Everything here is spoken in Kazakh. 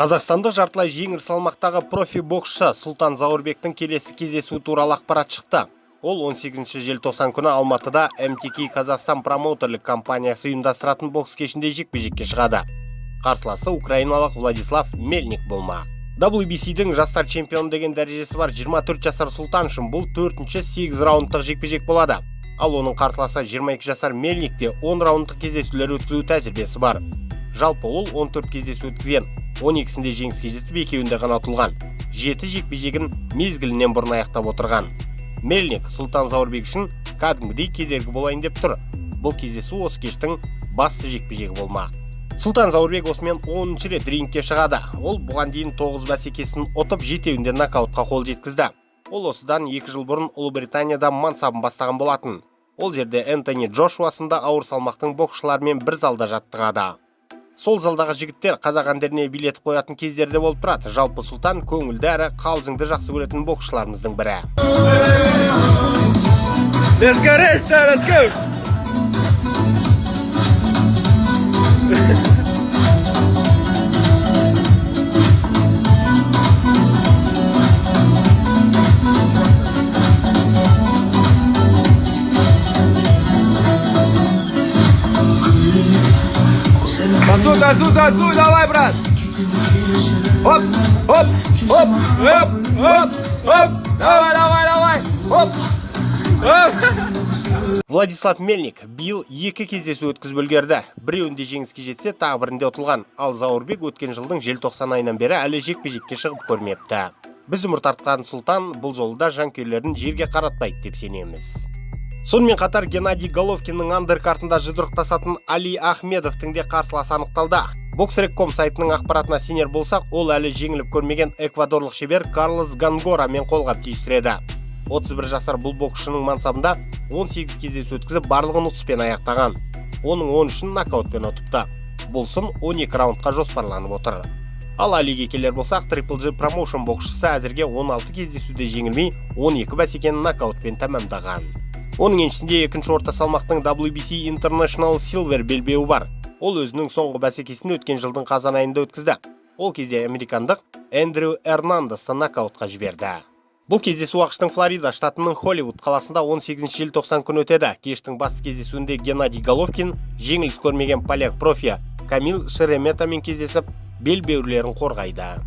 Қазақстандық жартылай жеңіл салмақтағы профи боксшы Сұлтан Заурбектің келесі кездесуі туралы ақпарат шықты. Ол 18 желтоқсан күні Алматыда MTK Қазақстан промоутерлік компаниясы ұйымдастыратын бокс кешінде жекпе-жекке шығады. Қарсыласы украиналық Владислав Мельник болмақ. WBC-дің жастар чемпионы деген дәрежесі бар 24 жасар Сұлтан үшін бұл 4-ші 8 раундтық жекпе-жек болады. Ал оның қарсыласы 22 жасар Мельникте 10 раундтық кездесулер өткізу тәжірибесі бар. Жалпы ол 14 кездесу өткізген. 12-сінде жеңіске жетіп, екеуінде ғана ұтылған. 7 жекпе-жегін мезгілінен бұрын аяқтап отырған. Мельник Сұлтан Заурбек үшін кәдімгідей кедергі болайын деп тұр. Бұл кездесу осы кештің басты жекпе-жегі болмақ. Сұлтан Заурбек осымен 10-ші рет рингке шығады. Ол бұған дейін 9 бәсекесін ұтып, 7-еуінде нокаутқа қол жеткізді. Ол осыдан 2 жыл бұрын Ұлыбританияда мансабын бастаған болатын. Ол жерде Энтони Джошуасында ауыр салмақтың боксшыларымен бір залда жаттығады. Сол залдағы жігіттер қазақ әндеріне билетіп қоятын кездерде болып тұрады. Жалпы Сұлтан көңілді әрі қалжыңды жақсы көретін боксшыларымыздың бірі. Let's go. Танцуй, давай, брат! Оп! Давай! Оп! Владислав Мельник биыл 2 кездесу өткізіп үлгерді. Біреуінде жеңіске жетсе, тағы бірінде ұтылған. Ал Заурбек өткен жылдың желтоқсан айынан бері әлі жекпе-жекке шығып көрмепті. Біз үміт артқан Сұлтан бұл жолда жанкүйерлерін жерге қаратпайды деп сенеміз. Сонымен қатар Геннадий Головкиннің андеркартында жұдырықтасатын Али Ахмедовтың де қарсыласы анықталды. Boxrec.com сайтының ақпаратына сенер болсақ, ол әлі жеңіліп көрмеген эквадорлық шебер Карлос Гангорамен қолғап түйістіреді. 31 жасар бұл боксшының мансабында 18 кездесу өткізіп, барлығын ұтыспен аяқтаған. Оның 13-ін нокаутпен ұтыпты. Бұл сын 12 раундқа жоспарланып отыр. Ал Алиге келер болсақ, Triple G промоушен боксшысы әзірге 16 кездесуде жеңілмей, 12 бәсекені нокаутпен тәмамдаған. Оның еншісінде екінші орта салмақтың WBC International Silver белбеуі бар. Ол өзінің соңғы бәсекесін өткен жылдың қазан айында өткізді. Ол кезде американдық Эндрю Эрнандесті нокаутқа жіберді. Бұл кездесу ақштың Флорида штатының Холливуд қаласында 18 желтоқсан күні өтеді. Кештің басты кездесуінде Геннадий Головкин жеңіліс көрмеген поляк профи Камил Шереметамен кездесіп, белбеулерін қорғайды.